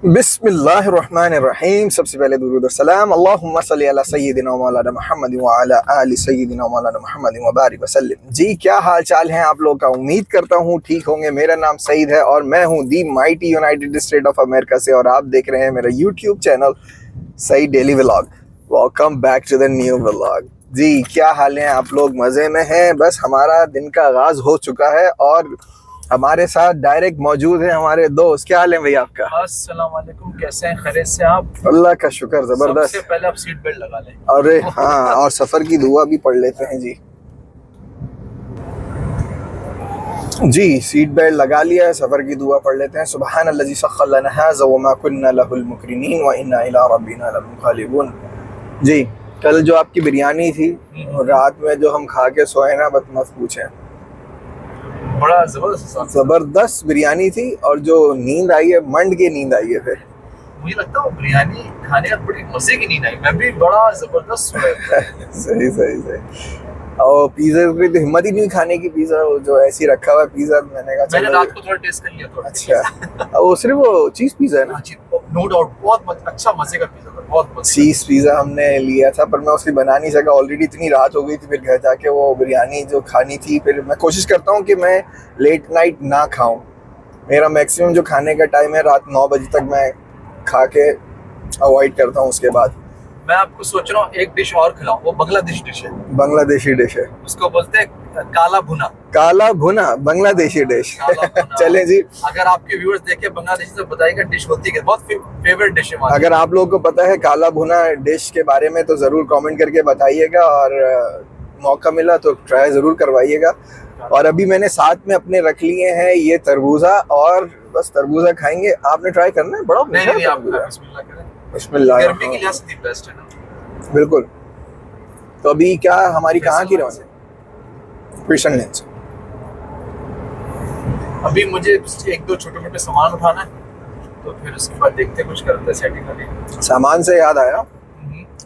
बिस्मिल्लाहिर्रहमानिर्रहीम। सबसे पहले दुरूद और सलाम अल्लाहुम्मा सल्ली अला सय्यिदिना व मौलाना मुहम्मद व अला आलि सय्यिदिना व मौलाना मुहम्मद व बारिक वसल्लम। जी, क्या हाल चाल हैं आप लोग का? उम्मीद करता हूँ ठीक होंगे। मेरा नाम सईद है और मैं हूँ the mighty United State of America से, और आप देख रहे हैं मेरा YouTube channel Saeed daily vlog. Welcome back to the new vlog. जी, क्या हाल है आप लोग? मज़े में हैं? बस हमारा दिन का आगाज़ हो चुका है और हमारे साथ डायरेक्ट मौजूद है हमारे दोस्त। क्या हाल है भैया आपका? अस्सलाम वालेकुम, कैसे हैं? खैरियत से आप? अल्लाह का शुक्र, जबरदस्त। सबसे पहले आप सीट बेल्ट लगा लें। अरे हाँ, और सफर की दुआ भी पढ़ लेते हैं। जी, सीट बेल्ट लगा लिया है, सफर की दुआ पढ़ लेते हैं। सुब्हानल्लज़ी सख्खर लना हाज़ा व मा कुन्ना लहुल मुक़रिनीन व इन्ना इला रब्बिना लमुनक़लिबून। जी, कल जो आपकी बिरयानी थी और रात में जो हम खा के सोए ना, मत पूछें। बड़ा जबरदस्त बिरयानी थी और जो नींद आई है, मंड की नींद आई है। फिर मुझे लगता है बिरयानी खाने का बड़ी मजे की नींद आई। मैं भी बड़ा जबरदस्त सही सही सही। और पिज़्ज़ा की तो हिम्मत ही नहीं खाने की। पिज़्ज़ा जो ऐसी रखा हुआ पिज़्ज़ा, मैंने रात को थोड़ा टेस्ट कर लिया थोड़ा। अच्छा, वो सिर्फ वो चीज़ पिज़्ज़ा है ना? नो डाउट, बहुत अच्छा मजे का पिज़्ज़ा था, बहुत चीज़ पिज़्ज़ा हमने लिया था, पर मैं उसकी बना नहीं सका। ऑलरेडी इतनी रात हो गई थी, फिर घर जाके वो बिरयानी जो खानी थी। फिर मैं कोशिश करता हूँ कि मैं लेट नाइट ना खाऊं। मेरा मैक्सिमम जो खाने का टाइम है रात 9 बजे तक, मैं खा के अवॉइड करता हूँ। उसके बाद मैं आपको सोच रहा हूँ एक डिश और खिलाऊं। वो बांग्लादेशी डिश है। बांग्लादेशी डिश है, उसको बोलते हैं काला भुना। काला भुना बांग्लादेशी डिश। चले जी, अगर आपके व्यूअर्स देखे बांग्लादेशी तो बताइएगा डिश होती है, बहुत फेवरेट डिश है। अगर आप लोगों को पता है काला भुना डिश के बारे में तो ज़रूर कमेंट करके बताइएगा, और मौका मिला तो ट्राई ज़रूर करवाइएगा। और अभी मैंने साथ में अपने रख लिए हैं ये तरबूजा, और बस तरबूजा खाएंगे। आपने ट्राई करना है? बड़ा बिस्मिल्लाह, गर्मी के लिहाज से बेस्ट है ना। बिल्कुल। तो अभी क्या हमारी कहाँ की रवानी? Christian lens. अभी मुझे एक दो छोटे मोटे सामान उठाना है, तो फिर उसके बाद देखते हैं, कुछ करते हैं सेटिंग करके। सामान से याद आया,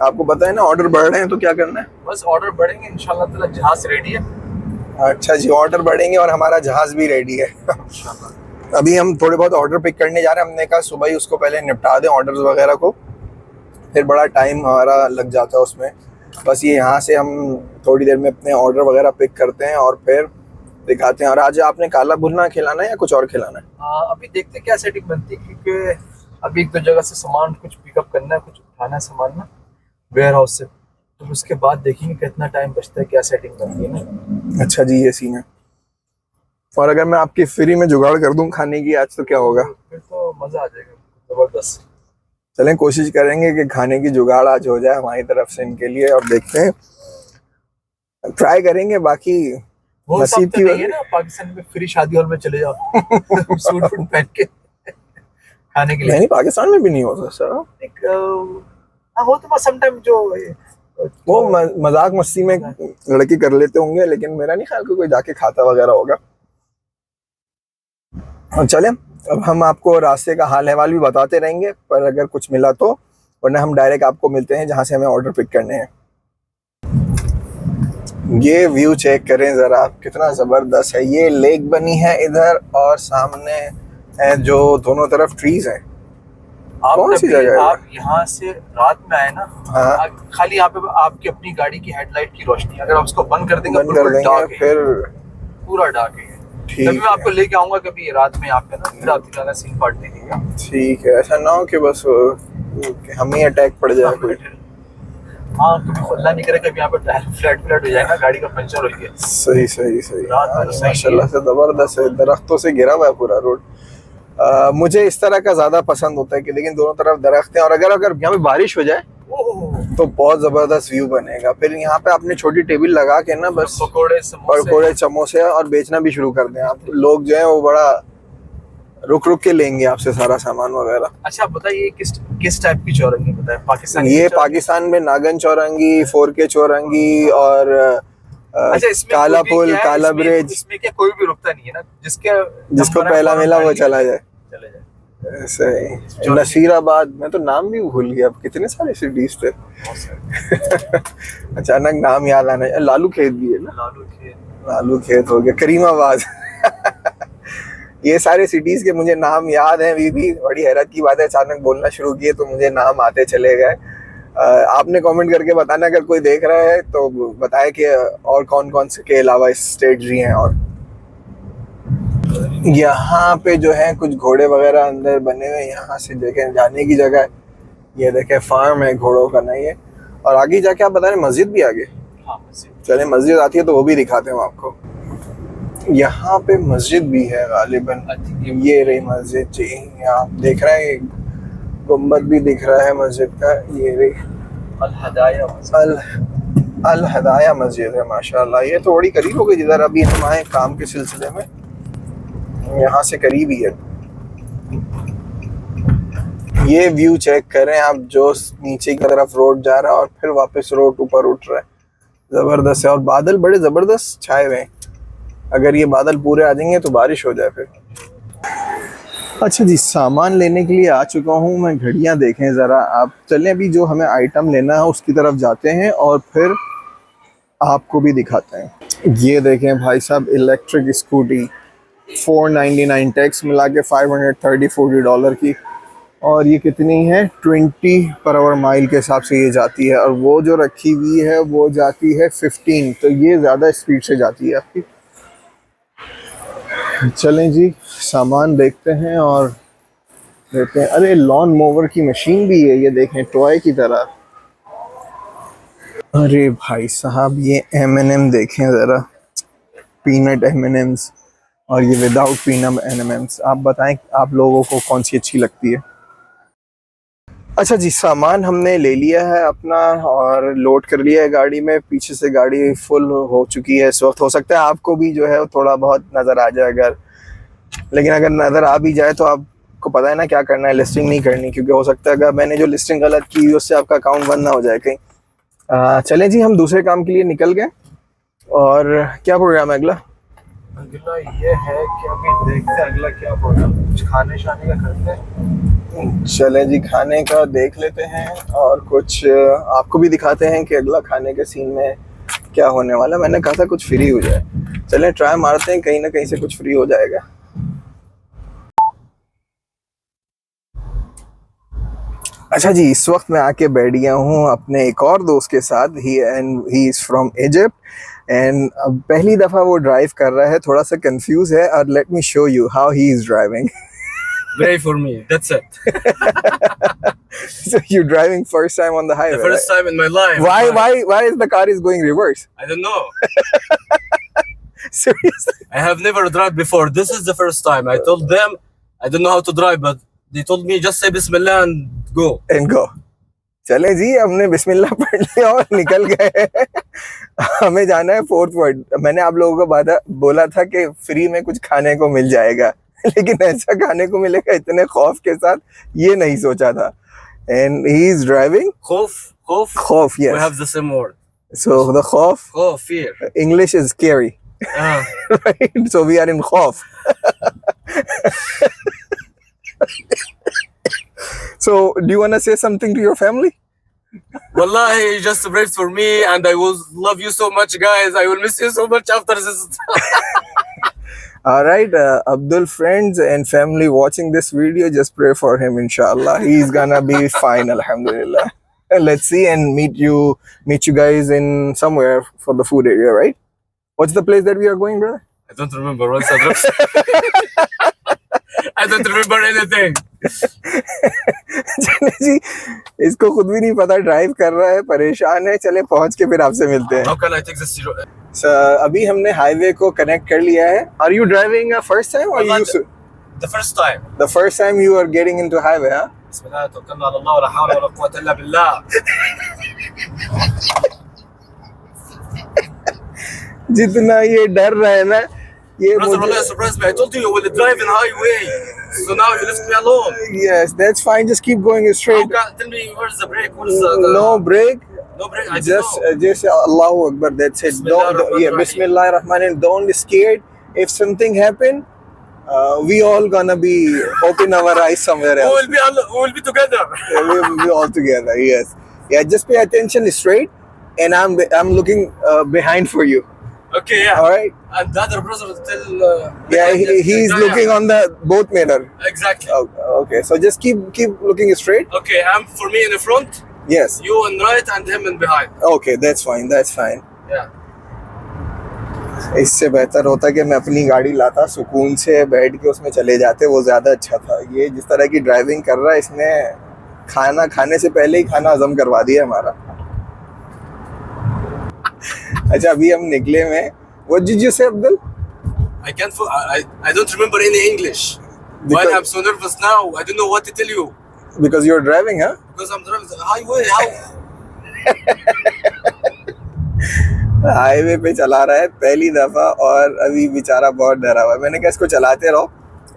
आपको पता है ना ऑर्डर बढ़ रहे हैं, तो क्या करना है? बस ऑर्डर बढ़ेंगे इंशाल्लाह ताला। जहाज रेडी है। अच्छा जी, ऑर्डर बढ़ेंगे और हमारा जहाज भी रेडी है इंशाल्लाह। अभी हम थोड़े बहुत ऑर्डर पिक करने जा रहे हैं। हमने कहा सुबह ही उसको पहले निपटा दें ऑर्डर्स वगैरह को, फिर बड़ा टाइम हमारा लग जाता है उसमें। बस ये यहाँ से हम थोड़ी देर में अपने ऑर्डर वगैरह पिक करते हैं और फिर दिखाते हैं। और आज आपने काला भुना खिलाना है या कुछ और खिलाना है? अभी देखते हैं क्या सेटिंग बनती है, क्योंकि अभी एक दो जगह से सामान कुछ पिकअप करना है, कुछ उठाना है सामान ना वेयर हाउस से, तो उसके बाद देखेंगे कितना टाइम बचता है, क्या सेटिंग बनती है ना। अच्छा जी, ये सीन है। और अगर मैं आपकी फ्री में जुगाड़ कर दूं खाने की आज, तो क्या होगा? फिर तो मजा आ जाएगा, जबरदस्त। चलें, कोशिश करेंगे कि खाने की जुगाड़ आज हो जाए हमारी तरफ से इनके लिए, और देखते हैं, ट्राई करेंगे। बाकी नसीब की है ना, पाकिस्तान में फ्री शादी हॉल में चले जाओ सूट वूट पहन के खाने के लिए। नहीं, पाकिस्तान में भी नहीं होता सर। हो तो समटाइम जो वो मजाक मस्ती में लड़के कर लेते होंगे, लेकिन मेरा नहीं ख्याल कोई जाके खाता वगैरह होगा। चलें, अब हम आपको रास्ते का हाल अहवाल भी बताते रहेंगे, पर अगर कुछ मिला तो, वरना हम डायरेक्ट आपको मिलते हैं जहाँ से हमें ऑर्डर पिक करने हैं। ये व्यू चेक करें ज़रा, कितना ज़बरदस्त है। ये लेक बनी है इधर, और सामने है जो दोनों तरफ ट्रीज हैं। कौन सी जगह है? आप यहाँ से रात में आए ना, हाँ, खाली यहाँ पे आपकी अपनी गाड़ी की हेडलाइट की रोशनी, अगर आप उसको बंद कर देंगे फिर पूरा डार्क है। तभी मैं आपको लेके आऊंगा कभी रात में यहाँ पे ना, फिर आपकी ज्यादा सीन पार्ट देखेंगे। ठीक है, ऐसा ना हो कि बस हम ही अटैक पड़ जाए कोई। हाँ, कभी अल्लाह नहीं करे कभी यहाँ पे फ्लैट हो जाएगा, गाड़ी का पंचर हो गया। सही सही सही। माशाल्लाह से जबरदस्त है, दरख्तों से घिरा हुआ है पूरा रोड। मुझे इस तरह का ज्यादा पसंद होता है कि लेकिन दोनों तरफ दरख्त हैं, और अगर यहाँ पे बारिश हो जाए तो बहुत जबरदस्त व्यू बनेगा। फिर यहाँ पे आपने छोटी टेबल लगा के ना, बस पकौड़े समोसे और बेचना भी शुरू कर दें आप। लोग जो है वो बड़ा रुक के लेंगे आपसे सारा सामान वगैरह। अच्छा बताइए, किस टाइप की चौरंगी पता है पाकिस्तान? ये पाकिस्तान में नागन चौरंगी, 4K चौरंगी, और काला पुल, काला ब्रिज। इसमें क्या कोई भी रुकता नहीं है ना, जिसको पहला मिला वो चला जाए। ऐसे नसीराबाद, मैं तो नाम भी भूल गया, अब कितने सारे सिटीज थे अचानक नाम याद आना। लालू खेत भी है ना, लालू खेत हो गया, करीमाबाद ये सारे सिटीज के मुझे नाम याद हैं अभी भी। बड़ी हैरत की बात है, अचानक बोलना शुरू किए तो मुझे नाम आते चले गए। आपने कमेंट करके बताना अगर कोई देख रहा है तो बताए कि और कौन कौन से के अलावा इस स्टेट भी हैं। और यहाँ पे जो है कुछ घोड़े वगैरह अंदर बने हुए, यहाँ से देखें जाने की जगह है। ये देखें फार्म है घोड़ों का नहीं है। और आगे जाके आप बता रहे मस्जिद भी आगे। हाँ मस्जिद। चले मस्जिद आती है तो वो भी दिखाते हैं आपको। यहाँ पे मस्जिद भी है गालिबन। ये रही मस्जिद जी, आप देख रहे हैं गुम्बद भी दिख रहा है मस्जिद का। ये रही अल हदाया मस्जिद है माशाल्लाह। ये थोड़ी करीब हो गई जिधर अभी हम आए काम के सिलसिले में, यहाँ से करीब ही है। ये व्यू चेक करें आप, जो नीचे की तरफ रोड जा रहा है और फिर वापस रोड ऊपर उठ रहा है, जबरदस्त है। और बादल बड़े जबरदस्त छाए हुए हैं, अगर ये बादल पूरे आ जाएंगे तो बारिश हो जाए फिर। अच्छा जी, सामान लेने के लिए आ चुका हूँ मैं। घड़ियाँ देखें ज़रा आप। चलें अभी जो हमें आइटम लेना है उसकी तरफ जाते हैं और फिर आपको भी दिखाते हैं। ये देखें भाई साहब, इलेक्ट्रिक स्कूटी 499 टैक्स मिला के $530-40 की। और ये कितनी है, 20 पर आवर माइल के हिसाब से ये जाती है। और वो जो रखी हुई है वो जाती है 15, तो ये ज़्यादा स्पीड से जाती है आपकी। चलें जी, सामान देखते हैं और देखते हैं। अरे लॉन मोवर की मशीन भी है, ये देखें टॉय की तरह। अरे भाई साहब, ये M&M देखें ज़रा, पीनट M&Ms और ये विदाउट पीनट M&Ms। आप बताएं आप लोगों को कौन सी अच्छी लगती है। अच्छा जी, सामान हमने ले लिया है अपना और लोड कर लिया है गाड़ी में। पीछे से गाड़ी फुल हो चुकी है इस वक्त। हो सकता है आपको भी जो है थोड़ा बहुत नज़र आ जाए अगर, लेकिन अगर नज़र आ भी जाए तो आपको पता है ना क्या करना है, लिस्टिंग नहीं करनी। क्योंकि हो सकता है अगर मैंने जो लिस्टिंग गलत की उससे आपका अकाउंट बंद ना हो जाए कहीं। चलें जी, हम दूसरे काम के लिए निकल गए। और क्या प्रोग्राम है अगला? अगला ये है कि अभी देखते हैं अगला क्या प्रोग्राम, कुछ खाने शाने का करते हैं। चलें जी, खाने का देख लेते हैं और कुछ आपको भी दिखाते हैं कि अगला खाने के सीन में क्या होने वाला। मैंने कहा था कुछ फ्री हो जाए। चलें ट्राई मारते हैं, कहीं ना कहीं से कुछ फ्री हो जाएगा। अच्छा जी, इस वक्त मैं आके बैठ गया हूँ अपने एक और दोस्त के साथ। He is from Egypt and पहली दफ़ा वो ड्राइव कर रहा है, थोड़ा सा कंफ्यूज है। और let me show you how he is driving. Brave for me. That's it. So you're driving first time on the highway? The first time in my life. Why is the car is going reverse? I don't know. Seriously? I have never driven before. This is the first time. I told them I don't know how to drive, but they told me just say Bismillah and go. And go. चले जी, हमने बिस्मिल्लाह पढ़ लिया और निकल गए। हमें जाना है फोर्थ वर्ड। मैंने आप लोगों को बोला था कि फ्री में कुछ खाने को मिल जाएगा, लेकिन ऐसा खाने को मिलेगा इतने खौफ के साथ, ये नहीं सोचा था। And he is driving. Khof. Khawf, yes. We have the same word. So the khawf, Khof, fear. English is scary. Ah. Right? So we are in khawf. So do you want to say something to your family? Wallahi, just brave for me, and I will love you so much, guys. I will miss you so much after this. All right, Abdul friends and family watching this video, just pray for him, inshallah. He's gonna be fine, alhamdulillah. And let's see and meet you guys in somewhere for the food area, right? What's the place that we are going, brother? I don't remember what's the address. I don't remember anything. चले जी, इसको खुद भी नहीं पता, drive कर रहा है, परेशान है। चले पहुंच के फिर आपसे मिलते हैं। How can I take this zero? अभी हमने हाईवे को कनेक्ट कर लिया है। Are you driving first time or you used to? The first time. The first time you are getting into highway, huh? Bismillah, tawakkalna ala Allah, la hawla wa la quwwata illa billah. जितना ये डर रहा है ना, ये Brother, Allah surprised me. I told you you will drive in highway. So now you left me alone. Yes, that's fine. Just keep going How straight. can, tell me where's the brake? Where's the No break. no brake? I Just don't know. just Allahu Akbar. That's it. Bismillah ar-Rahman ar-Rahim. Don't be scared. If something happen, we all gonna be open our eyes somewhere We else. will be together. We will be all together. Yes. Yeah. Just pay attention straight, and I'm looking behind for you. Okay, yeah. All right. And the other brother still. Yeah, he's looking on the both mirror. Exactly. Oh, okay, so just keep looking straight. Okay, I'm for me in the front, Yes. you in right, and him in behind. Okay, that's fine. That's fine. Yeah. इससे बेहतर होता कि मैं अपनी गाड़ी लाता, सुकून से बैठ के उसमें चले जाते, वो ज़्यादा अच्छा था। ये जिस तरह की ड्राइविंग कर रहा है, इसने खाना खाने से पहले ही खाना हजम करवा दिया हमारा। अच्छा, अभी हम निकले में। What did you say, Abdul? I can't. I don't remember any English. Why Because- I'm so nervous now? I don't know what to tell you Because you're driving, huh? because I'm driving the highway. How? Highway पे चला रहा है पहली दफा, और अभी बेचारा बहुत डरा हुआ है। मैंने कहा इसको चलाते रहो,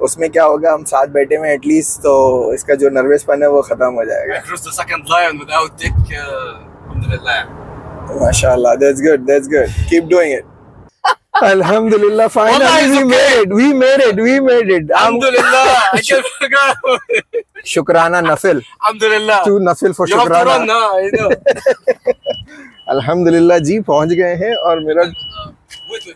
उसमें क्या होगा, हम साथ बैठे में एटलीस्ट, तो इसका जो नर्वसपन है वो खत्म हो जाएगा। I crossed the second line without tick. Alhamdulillah. माशाल्लाह, that's good, keep doing it. Alhamdulillah, finally Wallahi, it's we made it. Alhamdulillah. I can't forget. शुक्राना नफिल, Alhamdulillah. टू नफिल फॉर You have to शुक्राना। run now. I know. अल्हम्दुलिल्लाह जी, पहुंच गए हैं और मेरा Wait.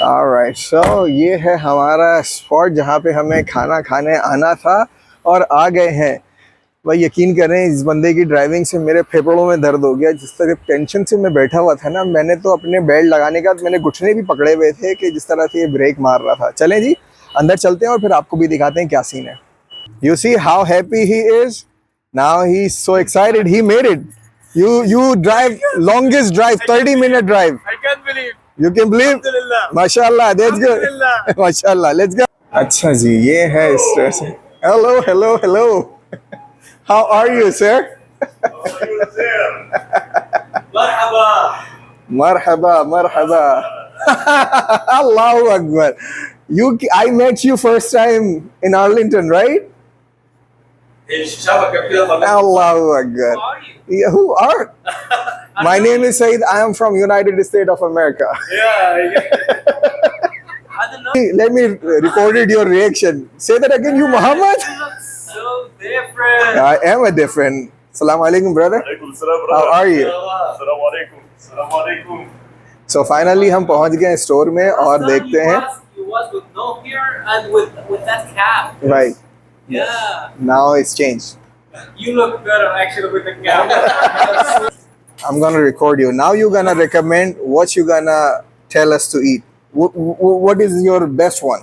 ऑलराइट। सो ये है हमारा स्पॉट जहाँ पे हमें खाना खाने आना था, और आ गए हैं। भाई यकीन करें, इस बंदे की ड्राइविंग से मेरे फेफड़ों में दर्द हो गया। जिस तरह टेंशन से मैं बैठा हुआ था ना, मैंने तो अपने बेल्ट लगाने का मैंने घुटने भी पकड़े हुए थे कि जिस तरह से ये ब्रेक मार रहा था। चलें जी, अंदर चलते हैं और फिर आपको भी दिखाते हैं क्या सीन है। You see how happy he is now, he is so excited, he made it. You drive longest drive, 30-minute drive. I can't believe. You can believe? Alhamdulillah. माशाल्लाह, that's good. Alhamdulillah. माशाल्लाह, let's go. अच्छा जी, ये है stress. Hello. How are you, sir? Marhaba. Allahu Akbar. I met you first time in Arlington, right? Allahu Akbar. Yeah, who are? My name is Saeed. I am from United States of America. Yeah. I don't know. Let me recorded your reaction. Say that again, you Muhammad? So different. I am a different. Assalamu alaikum, brother. How are you? Assalamualaikum. So finally हम पहुंच गए store में और देखते हैं। You was with no hair and with that cap. Right. Yeah. Now it's changed. You look better actually with the cap. I'm gonna record you. Now you're gonna recommend what you gonna tell us to eat. What is your best one?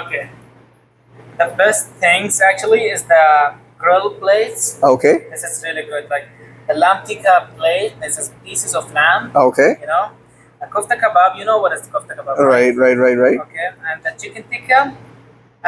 Okay. The best things actually is the grill plates. Okay. This is really good. Like the lamb tikka plate. This is pieces of lamb. Okay. You know, a kofta kebab. You know what is kofta kebab? Right. Okay. And the chicken tikka.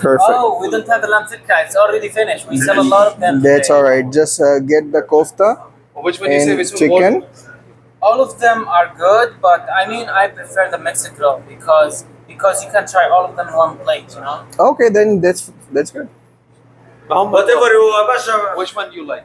Perfect. Oh, we don't have the lamb tikka. It's already finished. We sell a lot of them. That's today. all right. Just get the kofta Which one you say and which one? chicken. All of them are good, but I mean, I prefer the mixed grill because you can try all of them in one plate, you know. Okay, then that's good. Whatever you, Basha. Which one do you like?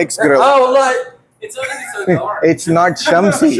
mixed grill. Ah, wallahi. It's already so dark. It's not Shamsi.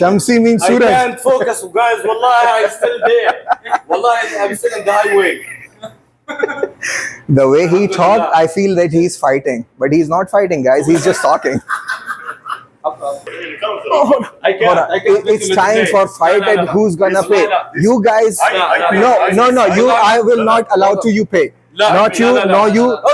Shamsi means I Suraj. can't focus, guys. Wallahi, I'm still there. Wallahi, I'm still in the highway. The way he talked, I feel that he's fighting, but he's not fighting, guys. He's just talking. I Hold on. It's time for fight, and who's gonna pay? You guys, no. I will not allow to you pay. Not you, no you.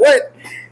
wait.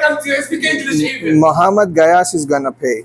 come to speak English even. Muhammad Gayas is gonna pay.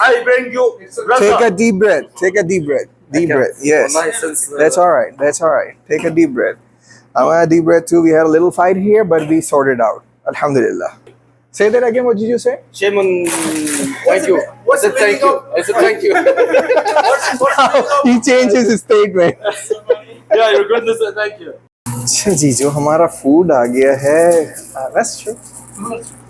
I bring you. Take a deep breath. Take a deep breath. Deep breath. Yes. That's all right. That's all right. Take a deep breath. I want a deep breath too. We had a little fight here, but we sorted out. Alhamdulillah. Say that again. What did you say? Shimon, thank you. I said thank you. I said thank you. He changed his statement. Yeah, your goodness, thank you. अच्छा जी, जो हमारा food आ गया है, बस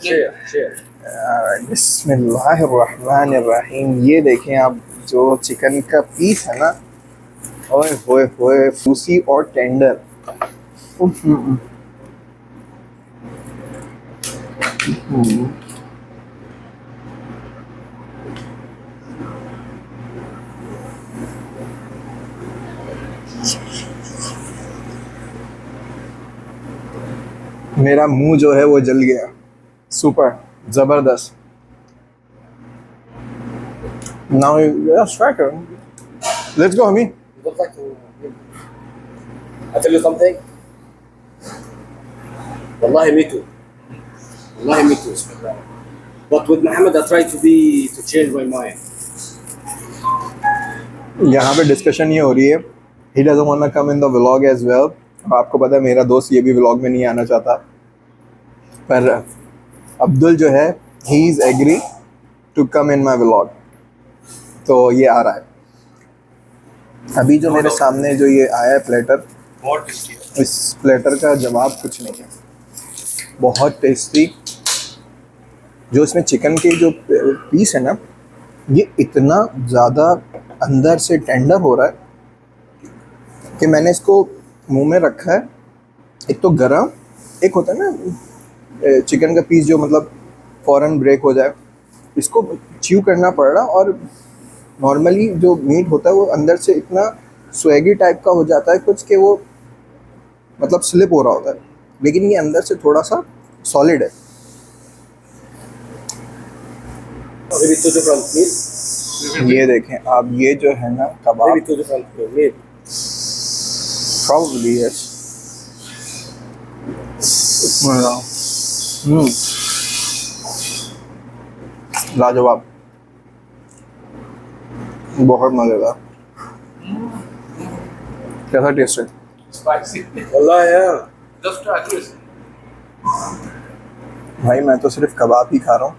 share. बिस्मिल्लाहिर्रहमानिर्रहीम। ये देखें आप, जो चिकन का पीस है ना, ओए होए होए, जूसी और टेंडर। मेरा मुंह जो है वो जल गया, सुपर जबरदस्त। Now yeah, striker. Let's go, homie. You don't like to. I tell you something. Wallahi me too. Wallahi me too. Bismillah. But with Muhammad, I try to change my mind. यहाँ पे discussion ये हो रही है, he doesn't want to come in the vlog as well। आपको पता है मेरा दोस्त ये भी व्लॉग में नहीं आना चाहता, पर अब्दुल जो है ही is agree to come in my vlog, तो ये आ रहा है। अभी जो मेरे सामने जो ये आया है प्लेटर, बहुत टेस्टी है। इस प्लेटर का जवाब कुछ नहीं है, बहुत टेस्टी। जो इसमें चिकन के जो पीस है ना, ये इतना ज़्यादा अंदर से टेंडर हो रहा है कि मैंने इसको मुंह में रखा है। एक तो गरम, एक होता है ना चिकन का पीस जो मतलब फ़ौरन ब्रेक हो जाए, इसको च्यू करना पड़ रहा। और नॉर्मली जो मीट होता है वो अंदर से इतना स्वेगी टाइप का हो जाता है कुछ, कि वो मतलब स्लिप हो रहा होता है, लेकिन ये अंदर से थोड़ा सा सॉलिड है। Maybe two different meat. ये देखें आप, ये जो है ना कबाब, Maybe two different meat. probably yes। लाजवाब, बहुत मज़ेदार। कैसा टेस्ट है? Spicy. Wallahi, yeah. Just try this. भाई मैं तो सिर्फ कबाब ही खा रहा हूँ,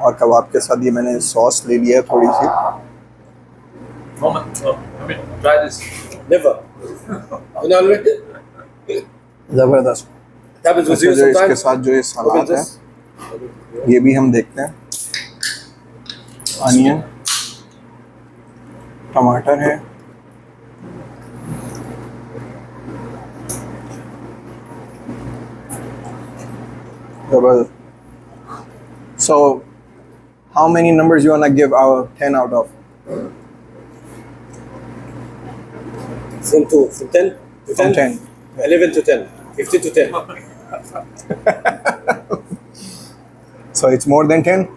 और कबाब के साथ ये मैंने सॉस ले लिया है थोड़ी सी। Moment. I mean, try this. Never. You know, it ज़बरदस्त। happens with अच्छा, you जो इसके sometimes. साथ जो ये Look at सलाद है, this. ये भी हम देखते हैं। अनियन, टमाटर है, जबरदस्त। So, how many numbers you wanna give our 10 out of? From 10 to From 10. 10. 11 to 10. 15 to 10. So it's more than 10?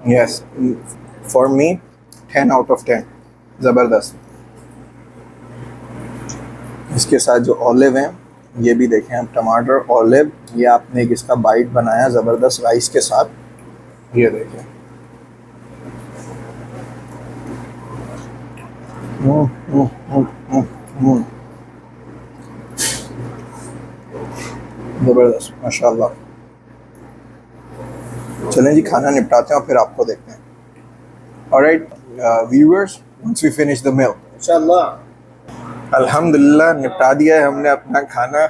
Yes. For me, 10 out of 10. ज़बरदस्त। इसके साथ जो ऑलिव हैं, ये भी देखें आप, टमाटर ऑलिव, ये आपने एक इसका बाइट बनाया ज़बरदस्त राइस के साथ, ये देखें। ज़बरदस्त, माशाल्लाह। चलें जी, खाना निपटाते हैं और फिर आपको देखते हैं। Alright viewers, once we finish the meal, Inshallah. अल्हम्दुलिल्लाह निपटा दिया है हमने अपना खाना।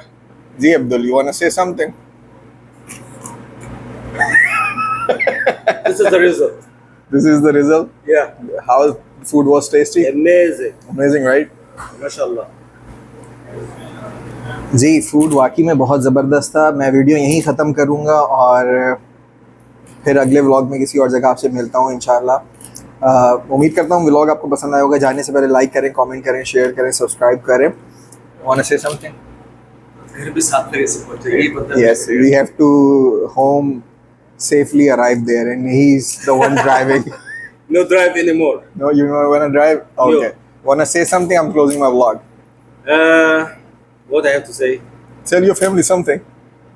जी Abdul, you wanna say something? This is the result. This is the result. Yeah. How food was tasty? Amazing. Amazing, right? MashaAllah. Ji food वाकई में बहुत ज़बरदस्त था। मैं वीडियो यहीं ख़त्म करूँगा और फिर अगले व्लॉग में किसी और जगह आपसे मिलता हूँ इंशाल्लाह। उम्मीद करता हूँ व्लॉग आपको पसंद आया होगा। जाने से पहले लाइक करें, कमेंट करें, शेयर करें, सब्सक्राइब करें। Want to say something? घर भी साथ लगे से पहुंचे, यही पता है। Yes, we have to home safely arrive there, and he's the one driving. No drive anymore. No, you don't want to drive? Okay. Want to say something? I'm closing my vlog. What I have to say? Tell your family something.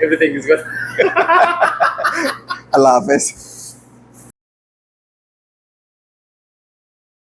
everything is good. Allah Hafiz.